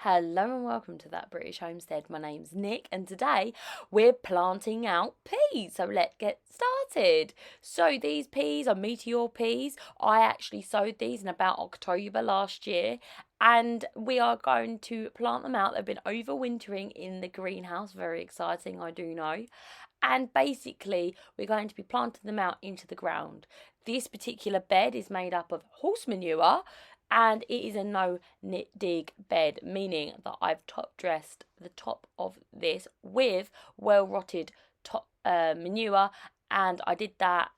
Hello and welcome to That British Homestead. My name's Nick and today we're planting out peas. So let's get started. So these peas are meteor peas. I actually sowed these in about October last year and we are going to plant them out. They've been overwintering in the greenhouse. Very exciting, I do know. And basically we're going to be planting them out into the ground. This particular bed is made up of horse manure and it is a no dig bed, meaning that I've top dressed the top of this with well rotted top manure, and I did that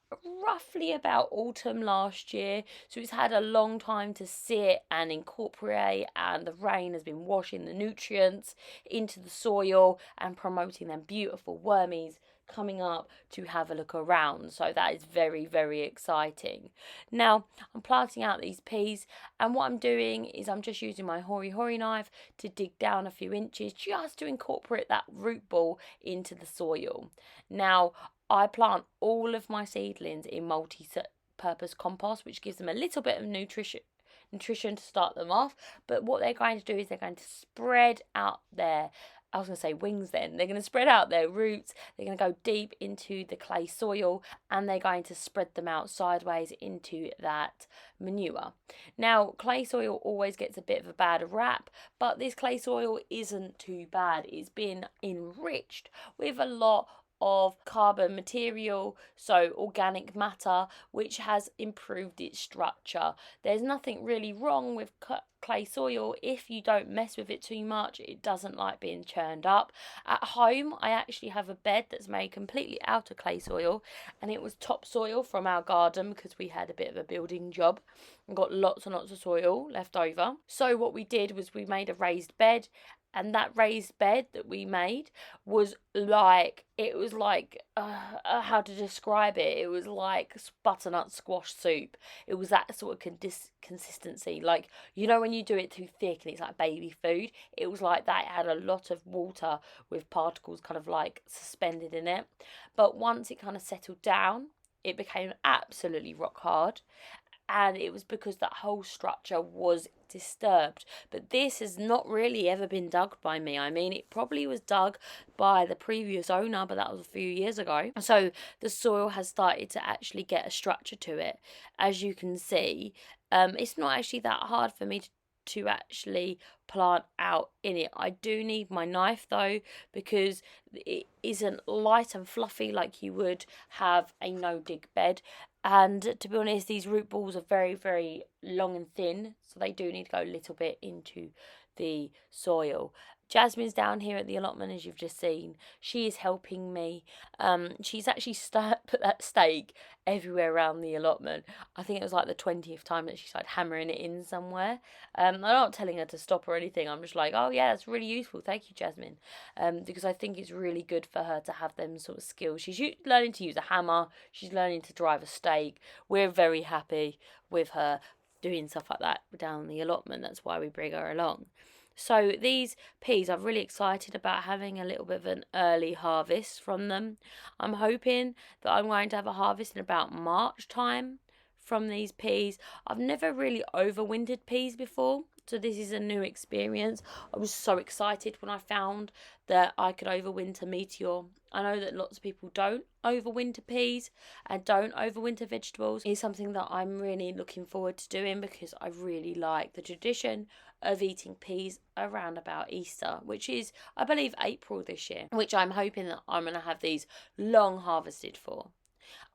roughly about autumn last year, so it's had a long time to sit and incorporate, and the rain has been washing the nutrients into the soil and promoting them beautiful wormies coming up to have a look around. So that is very, very exciting. Now I'm planting out these peas, and what I'm doing is I'm just using my hory knife to dig down a few inches just to incorporate that root ball into the soil. Now I plant all of my seedlings in multi-purpose compost, which gives them a little bit of nutrition to start them off. But what they're going to do is they're going to spread out their, I was going to say wings then. They're going to spread out their roots. They're going to go deep into the clay soil and they're going to spread them out sideways into that manure. Now, clay soil always gets a bit of a bad rap, but this clay soil isn't too bad. It's been enriched with a lot of carbon material, so organic matter, which has improved its structure. There's nothing really wrong with clay soil if you don't mess with it too much. It doesn't like being churned up. At home I actually have a bed that's made completely out of clay soil, and it was topsoil from our garden because we had a bit of a building job and got lots and lots of soil left over. So what we did was we made a raised bed, and that raised bed that we made was like, how to describe it, it was like butternut squash soup. It was that sort of consistency, like, you know when you do it too thick and it's like baby food. It was like that. It had a lot of water with particles kind of like suspended in it, but once it kind of settled down it became absolutely rock hard, and it was because that whole structure was disturbed. But this has not really ever been dug by me. I mean, it probably was dug by the previous owner, but that was a few years ago. So the soil has started to actually get a structure to it. As you can see, it's not actually that hard for me to actually plant out in it. I do need my knife though, because it isn't light and fluffy like you would have a no dig bed. And to be honest, these root balls are very, very long and thin, so they do need to go a little bit into the soil. Jasmine's down here at the allotment, as you've just seen. She is helping me. She's actually put that stake everywhere around the allotment. I think it was like the 20th time that she started hammering it in somewhere. I'm not telling her to stop or anything. I'm just like, oh yeah, that's really useful. Thank you, Jasmine. Because I think it's really good for her to have them sort of skills. She's learning to use a hammer. She's learning to drive a stake. We're very happy with her doing stuff like that down the allotment. That's why we bring her along. So these peas, I'm really excited about having a little bit of an early harvest from them. I'm hoping that I'm going to have a harvest in about March time from these peas. I've never really overwintered peas before, so this is a new experience. I was so excited when I found that I could overwinter meteor. I know that lots of people don't overwinter peas and don't overwinter vegetables. It's something that I'm really looking forward to doing because I really like the tradition of eating peas around about Easter, which is, I believe, April this year, which I'm hoping that I'm going to have these long harvested for.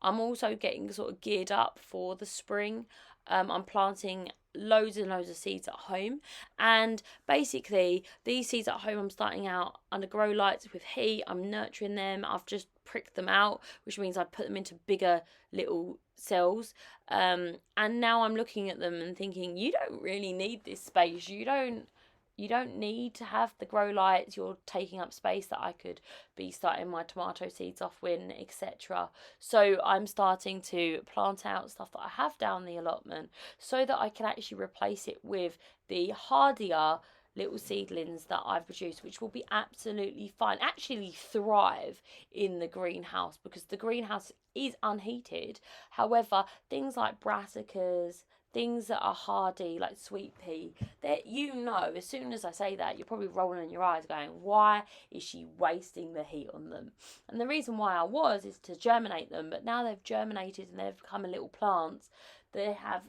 I'm also getting sort of geared up for the spring. I'm planting loads and loads of seeds at home, and basically these seeds at home I'm starting out under grow lights with heat. I'm nurturing them. I've just pricked them out, which means I put them into bigger little cells, and now I'm looking at them and thinking, you don't really need this space. You don't need to have the grow lights. You're taking up space that I could be starting my tomato seeds off with, etc. So I'm starting to plant out stuff that I have down the allotment so that I can actually replace it with the hardier little seedlings that I've produced, which will be absolutely fine, actually thrive in the greenhouse because the greenhouse is unheated. However, things like brassicas, things that are hardy, like sweet pea, that, you know, as soon as I say that, you're probably rolling your eyes going, why is she wasting the heat on them? And the reason why I was is to germinate them, but now they've germinated and they've become a little plants. They have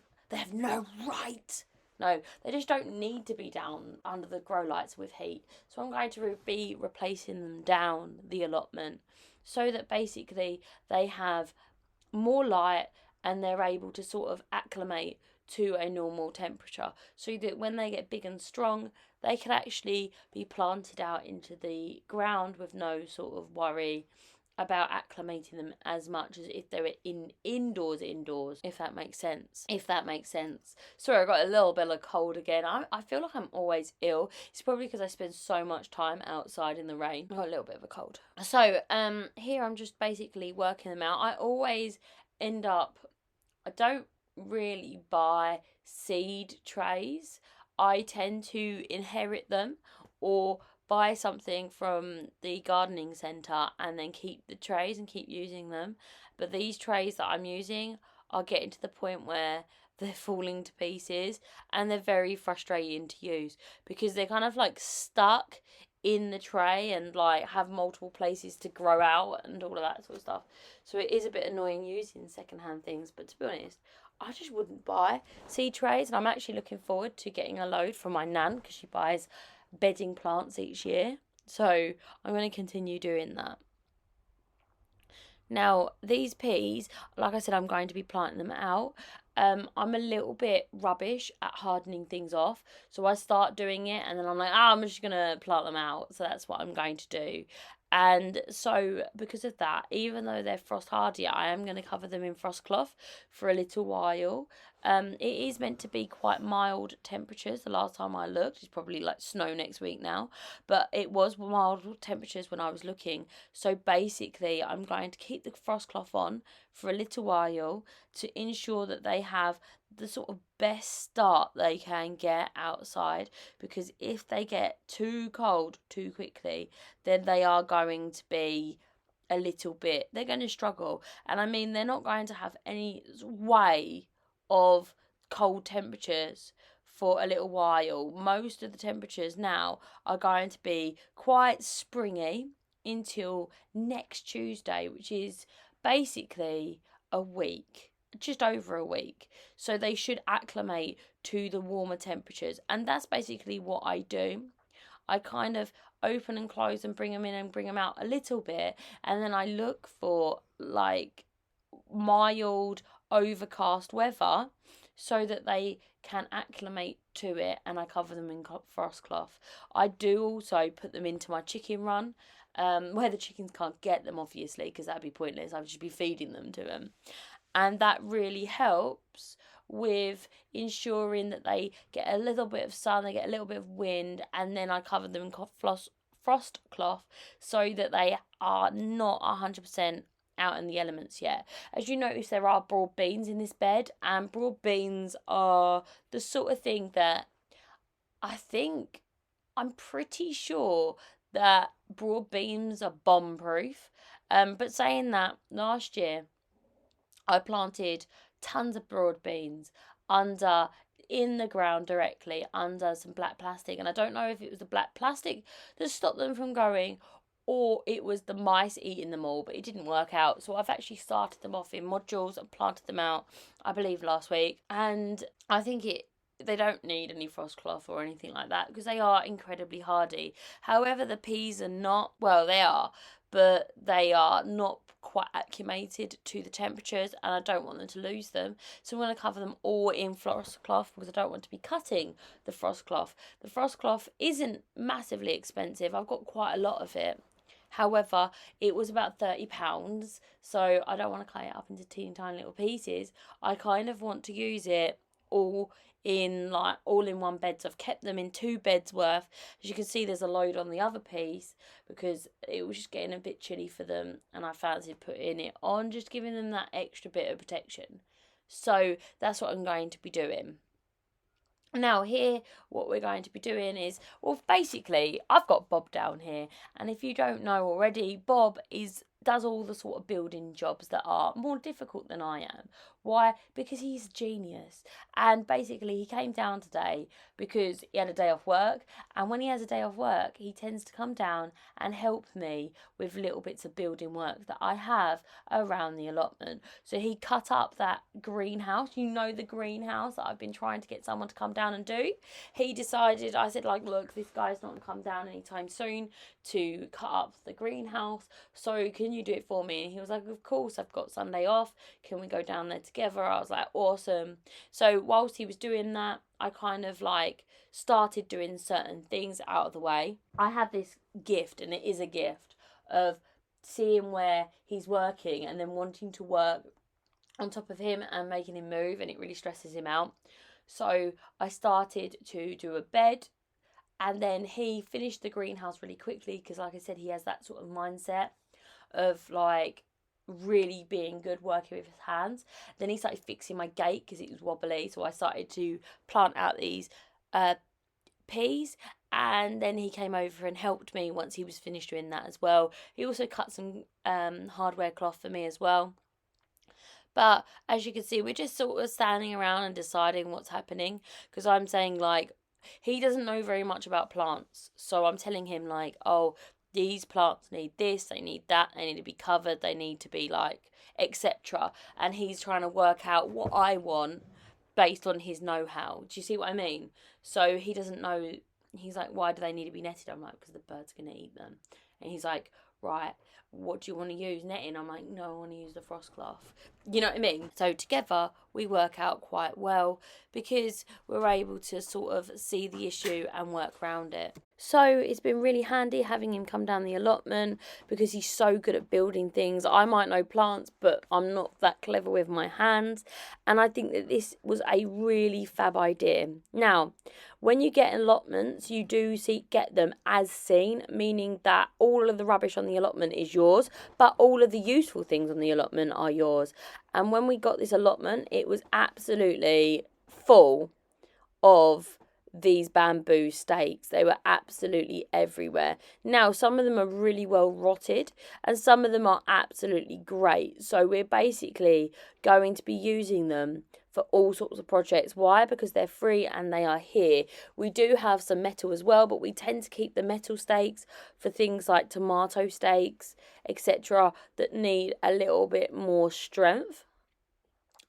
no right. No, they just don't need to be down under the grow lights with heat. So I'm going to be replacing them down the allotment so that basically they have more light and they're able to sort of acclimate to a normal temperature, so that when they get big and strong, they can actually be planted out into the ground with no sort of worry about acclimating them as much as if they were indoors, if that makes sense. Sorry, I got a little bit of cold again. I feel like I'm always ill. It's probably because I spend so much time outside in the rain. I got a little bit of a cold. So here I'm just basically working them out. I always end up, I don't really buy seed trays. I tend to inherit them or buy something from the gardening centre and then keep the trays and keep using them. But these trays that I'm using are getting to the point where they're falling to pieces and they're very frustrating to use because they're kind of like stuck in the tray and like have multiple places to grow out and all of that sort of stuff. So it is a bit annoying using secondhand things, but to be honest, I just wouldn't buy seed trays, and I'm actually looking forward to getting a load from my nan because she buys bedding plants each year. So I'm going to continue doing that. Now, these peas, like I said, I'm going to be planting them out. I'm a little bit rubbish at hardening things off. So I start doing it and then I'm like, I'm just going to plant them out. So that's what I'm going to do. And so because of that, even though they're frost hardy, I am going to cover them in frost cloth for a little while. It is meant to be quite mild temperatures. The last time I looked, it's probably like snow next week now, but it was mild temperatures when I was looking. So basically, I'm going to keep the frost cloth on for a little while to ensure that they have the sort of best start they can get outside, because if they get too cold too quickly, then they are going to be a little bit, they're going to struggle. And I mean, they're not going to have any way of cold temperatures for a little while. Most of the temperatures now are going to be quite springy until next Tuesday, which is basically a week, just over a week. So they should acclimate to the warmer temperatures, and that's basically what I do. I kind of open and close and bring them in and bring them out a little bit, and then I look for like mild overcast weather so that they can acclimate to it, and I cover them in frost cloth. I do also put them into my chicken run, where the chickens can't get them, obviously, because that'd be pointless. I would just be feeding them to them, and that really helps with ensuring that they get a little bit of sun, they get a little bit of wind, and then I cover them in frost cloth so that they are not 100% out in the elements yet. As you notice, there are broad beans in this bed, and broad beans are the sort of thing that I'm pretty sure that broad beans are bomb proof. But saying that, last year I planted tons of broad beans in the ground directly under some black plastic, and I don't know if it was the black plastic that stopped them from growing or it was the mice eating them all, but it didn't work out. So I've actually started them off in modules and planted them out, I believe, last week, and I think they don't need any frost cloth or anything like that because they are incredibly hardy. However, the peas are not, well, they are, but they are not quite acclimated to the temperatures, and I don't want them to lose them. So I'm going to cover them all in frost cloth because I don't want to be cutting the frost cloth. The frost cloth isn't massively expensive. I've got quite a lot of it. However, it was about £30, so I don't want to cut it up into teeny tiny little pieces. I kind of want to use it all in one bed. So I've kept them in 2 beds worth. As you can see, there's a load on the other piece because it was just getting a bit chilly for them, and I fancied putting it on, just giving them that extra bit of protection. So that's what I'm going to be doing. Now here, what we're going to be doing is, well, basically, I've got Bob down here, and if you don't know already, Bob is does all the sort of building jobs that are more difficult than I am. Why? Because he's a genius. And basically he came down today because he had a day off work, and when he has a day off work he tends to come down and help me with little bits of building work that I have around the allotment. So he cut up that greenhouse, the greenhouse that I've been trying to get someone to come down and do. He decided, I said, like, look, this guy's not going to come down anytime soon to cut up the greenhouse, so can you do it for me? And he was like, of course, I've got Sunday off, can we go down there together? I was like, awesome. So whilst he was doing that, I kind of like started doing certain things out of the way. I have this gift, and it is a gift, of seeing where he's working and then wanting to work on top of him and making him move, and it really stresses him out. So I started to do a bed, and then he finished the greenhouse really quickly because, like I said, he has that sort of mindset of like really being good working with his hands. Then he started fixing my gate because it was wobbly, so I started to plant out these peas, and then he came over and helped me once he was finished doing that as well. He also cut some hardware cloth for me as well. But as you can see, we're just sort of standing around and deciding what's happening, because I'm saying, like, he doesn't know very much about plants. So I'm telling him, like, oh, these plants need this, they need that, they need to be covered, they need to be, like, etc. And he's trying to work out what I want based on his know-how. Do you see what I mean? So he doesn't know. He's like, why do they need to be netted? I'm like, because the bird's going to eat them. And he's like, right, what do you want to use? Netting? I'm like, no, I want to use the frost cloth. You know what I mean? So together we work out quite well because we're able to sort of see the issue and work around it. So it's been really handy having him come down the allotment because he's so good at building things. I might know plants, but I'm not that clever with my hands. And I think that this was a really fab idea. Now, when you get allotments, you do get them as seen, meaning that all of the rubbish on the allotment is yours, but all of the useful things on the allotment are yours. And when we got this allotment, it was absolutely full of these bamboo stakes. They were absolutely everywhere. Now, some of them are really well rotted and some of them are absolutely great. So we're basically going to be using them for all sorts of projects. Why? Because they're free and they are here. We do have some metal as well, but we tend to keep the metal stakes for things like tomato stakes, etc., that need a little bit more strength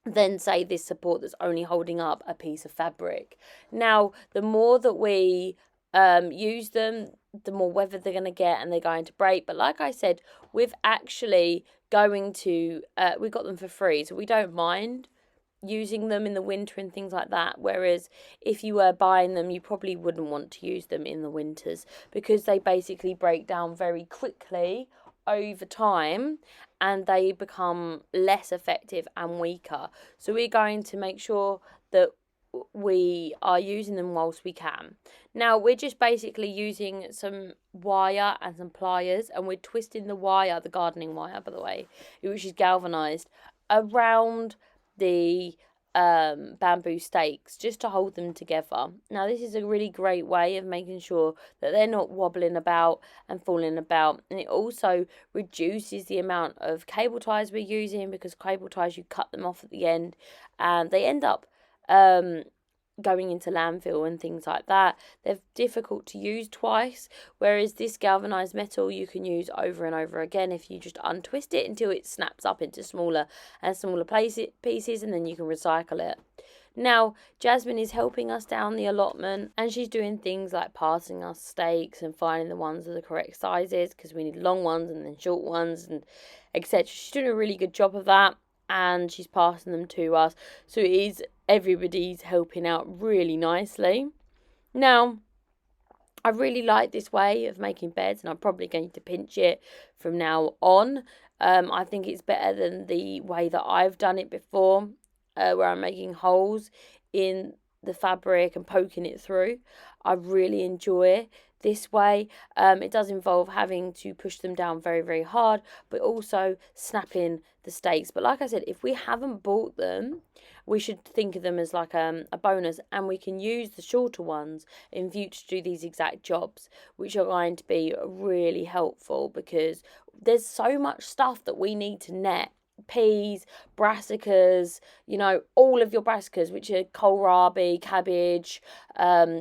than, say, this support that's only holding up a piece of fabric. Now, the more that we use them, the more weather they're going to get and they're going to break. But like I said, we've actually going to, we got them for free, so we don't mind using them in the winter and things like that. Whereas if you were buying them, you probably wouldn't want to use them in the winters because they basically break down very quickly over time and they become less effective and weaker. So we're going to make sure that we are using them whilst we can. Now we're just basically using some wire and some pliers, and we're twisting the wire, the gardening wire by the way, which is galvanized, around the bamboo stakes just to hold them together. Now this is a really great way of making sure that they're not wobbling about and falling about, and it also reduces the amount of cable ties we're using, because cable ties, you cut them off at the end and they end up going into landfill and things like that. They're difficult to use twice, whereas this galvanized metal you can use over and over again if you just untwist it until it snaps up into smaller and smaller pieces, and then you can recycle it. Now, Jasmine is helping us down the allotment and she's doing things like passing us stakes and finding the ones that are the correct sizes, because we need long ones and then short ones and etc. She's doing a really good job of that and she's passing them to us. So it is, everybody's helping out really nicely. Now, I really like this way of making beds and I'm probably going to pinch it from now on. I think it's better than the way that I've done it before, where I'm making holes in the fabric and poking it through. I really enjoy this way. It does involve having to push them down very, very hard, but also snapping the stakes. But like I said, if we haven't bought them, we should think of them as like a bonus, and we can use the shorter ones in future to do these exact jobs, which are going to be really helpful because there's so much stuff that we need to net. Peas, brassicas, all of your brassicas, which are kohlrabi, cabbage,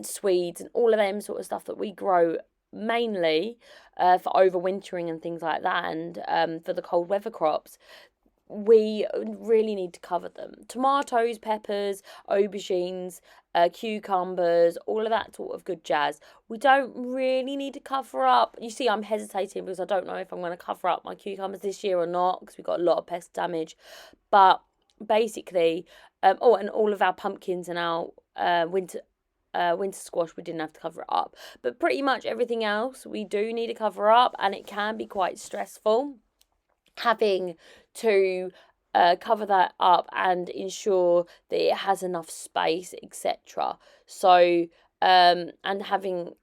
Swedes, and all of them sort of stuff that we grow mainly for overwintering and things like that, and for the cold weather crops. We really need to cover them. Tomatoes, peppers, aubergines, cucumbers, all of that sort of good jazz. We don't really need to cover up. You see, I'm hesitating because I don't know if I'm going to cover up my cucumbers this year or not because we've got a lot of pest damage. But basically, and all of our pumpkins and our winter squash, we didn't have to cover it up. But pretty much everything else we do need to cover up, and it can be quite stressful having to cover that up and ensure that it has enough space, etc. So, and having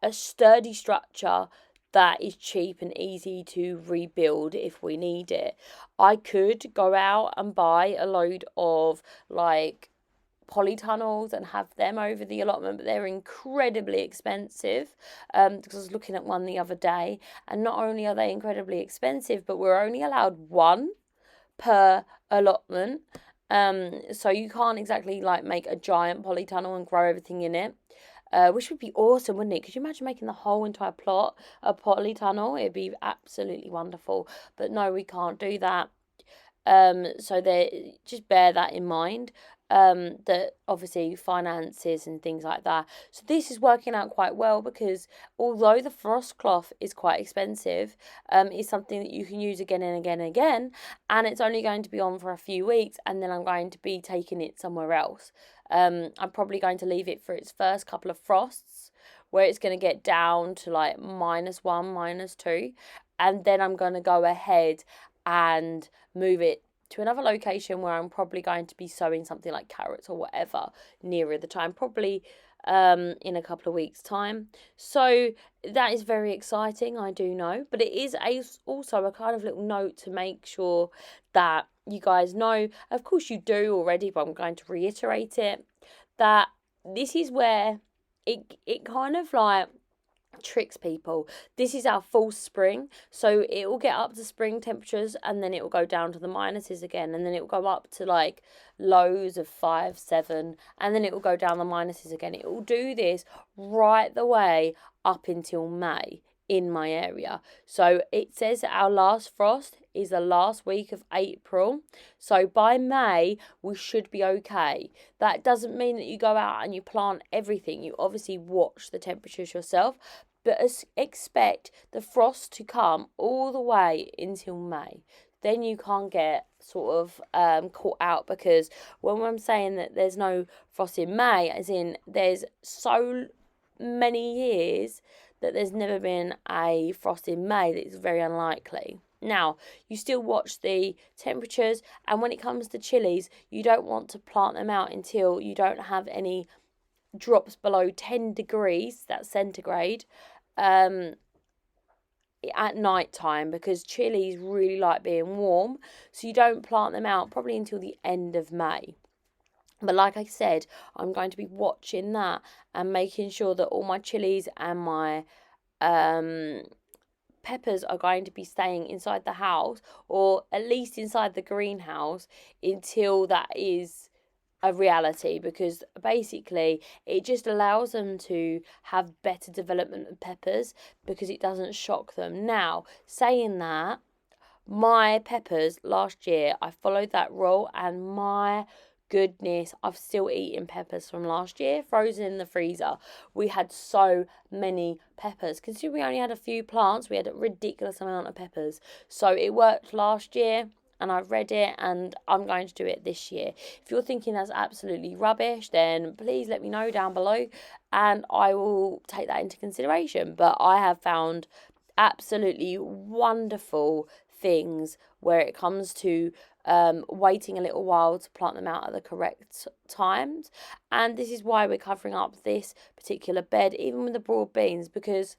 a sturdy structure that is cheap and easy to rebuild if we need it. I could go out and buy a load of like polytunnels and have them over the allotment, but they're incredibly expensive, because I was looking at one the other day, and not only are they incredibly expensive, but we're only allowed one per allotment, so you can't exactly like make a giant polytunnel and grow everything in it, which would be awesome, wouldn't it? Could you imagine making the whole entire plot a polytunnel? It'd be absolutely wonderful, but no, we can't do that. So just bear that in mind. That obviously finances and things like that. So this is working out quite well because although the frost cloth is quite expensive, it's something that you can use again and again and again, and it's only going to be on for a few weeks, and then I'm going to be taking it somewhere else. I'm probably going to leave it for its first couple of frosts, where it's going to get down to like -1, -2, and then I'm going to go ahead and move it to another location where I'm probably going to be sowing something like carrots or whatever nearer the time, probably in a couple of weeks' time. So that is very exciting, I do know, but it is also a kind of little note to make sure that you guys know. Of course you do already, but I'm going to reiterate it, that this is where it kind of like tricks people. This is our false spring, so it will get up to spring temperatures and then it will go down to the minuses again, and then it will go up to like lows of 5, 7, and then it will go down the minuses again. It will do this right the way up until May in my area. So it says that our last frost is the last week of April, so by May we should be okay. That doesn't mean that you go out and you plant everything. You obviously watch the temperatures yourself, but expect the frost to come all the way until May. Then you can't get sort of caught out, because when I'm saying that there's no frost in May, as in there's so many years that there's never been a frost in May, that it's very unlikely. Now, you still watch the temperatures, and when it comes to chilies, you don't want to plant them out until you don't have any drops below 10 degrees, that's centigrade, at night time, because chilies really like being warm, so you don't plant them out probably until the end of May. But like I said, I'm going to be watching that and making sure that all my chilies and my peppers are going to be staying inside the house, or at least inside the greenhouse, until that is a reality, because basically it just allows them to have better development of peppers because it doesn't shock them. Now, saying that, my peppers last year, I followed that rule, and my goodness, I've still eaten peppers from last year, frozen in the freezer. We had so many peppers. Considering we only had a few plants, we had a ridiculous amount of peppers. So it worked last year, and I've read it, and I'm going to do it this year. If you're thinking that's absolutely rubbish, then please let me know down below, and I will take that into consideration. But I have found absolutely wonderful things where it comes to waiting a little while to plant them out at the correct times. And this is why we're covering up this particular bed, even with the broad beans, because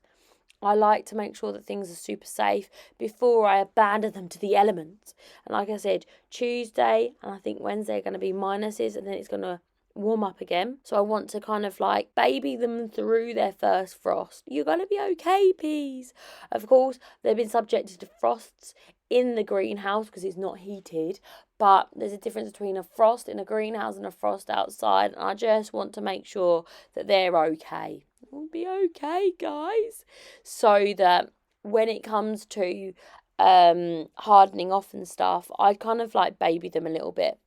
I like to make sure that things are super safe before I abandon them to the elements. And like I said, Tuesday and I think Wednesday are going to be minuses, and then it's going to warm up again. So I want to kind of like baby them through their first frost. You're going to be okay, peas. Of course, they've been subjected to frosts in the greenhouse because it's not heated, but there's a difference between a frost in a greenhouse and a frost outside, and I just want to make sure that they're okay. We'll be okay, guys, so that when it comes to hardening off and stuff, I kind of like baby them a little bit.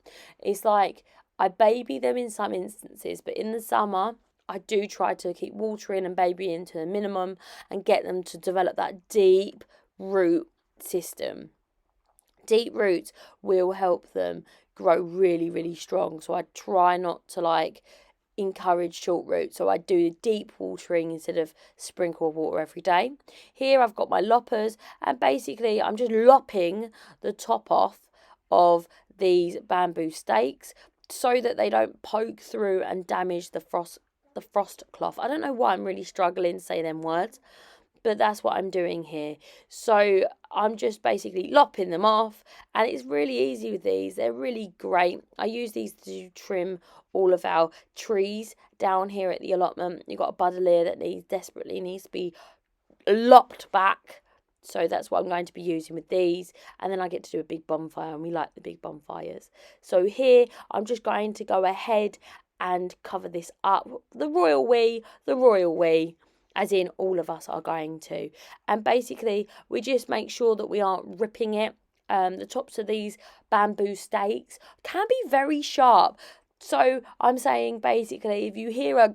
It's like I baby them in some instances, but in the summer I do try to keep watering and babying to the minimum and get them to develop that deep root system. Deep roots will help them grow really, really strong. So I try not to like encourage short roots. So I do deep watering instead of sprinkle water every day. Here I've got my loppers, and basically I'm just lopping the top off of these bamboo stakes so that they don't poke through and damage the frost cloth. I don't know why I'm really struggling to say them words, but that's what I'm doing here. So I'm just basically lopping them off, and it's really easy with these. They're really great. I use these to trim all of our trees down here at the allotment. You've got a buddleia that desperately needs to be lopped back. So that's what I'm going to be using with these. And then I get to do a big bonfire, and we like the big bonfires. So here I'm just going to go ahead and cover this up. The royal we, as in all of us are going to. And basically we just make sure that we aren't ripping it. The tops of these bamboo stakes can be very sharp. So I'm saying basically if you hear a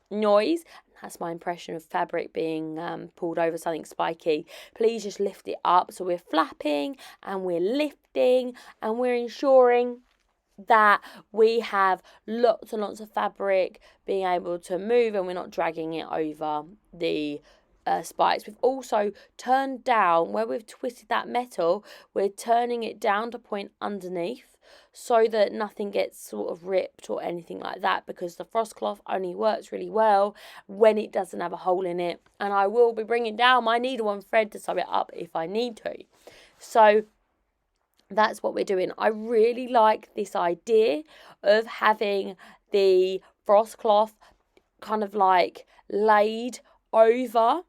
noise, that's my impression of fabric being pulled over something spiky, please just lift it up. So we're flapping and we're lifting and we're ensuring that we have lots and lots of fabric being able to move and we're not dragging it over the spikes. We've also turned down, where we've twisted that metal, we're turning it down to point underneath so that nothing gets sort of ripped or anything like that, because the frost cloth only works really well when it doesn't have a hole in it. And I will be bringing down my needle and thread to sew it up if I need to. So that's what we're doing. I really like this idea of having the frost cloth kind of like laid over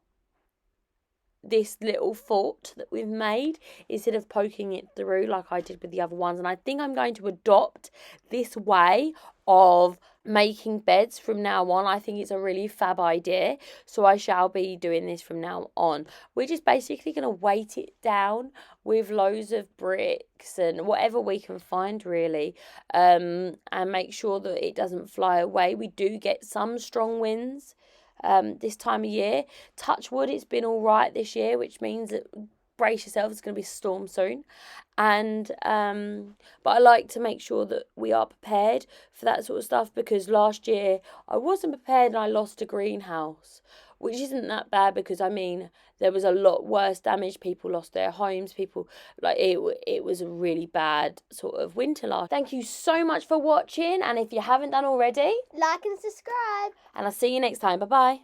this little fort that we've made instead of poking it through like I did with the other ones. And I think I'm going to adopt this way of making beds from now on. I think it's a really fab idea, so I shall be doing this from now on. We're just basically going to weight it down with loads of bricks and whatever we can find really, and make sure that it doesn't fly away. We do get some strong winds this time of year. Touch wood, it's been all right this year, which means that brace yourself, it's going to be a storm soon. And but I like to make sure that we are prepared for that sort of stuff, because last year I wasn't prepared and I lost a greenhouse, which isn't that bad because I mean there was a lot worse damage. People lost their homes, people like it was a really bad sort of winter last. Thank you so much for watching, and if you haven't done already, like and subscribe, and I'll see you next time. Bye bye.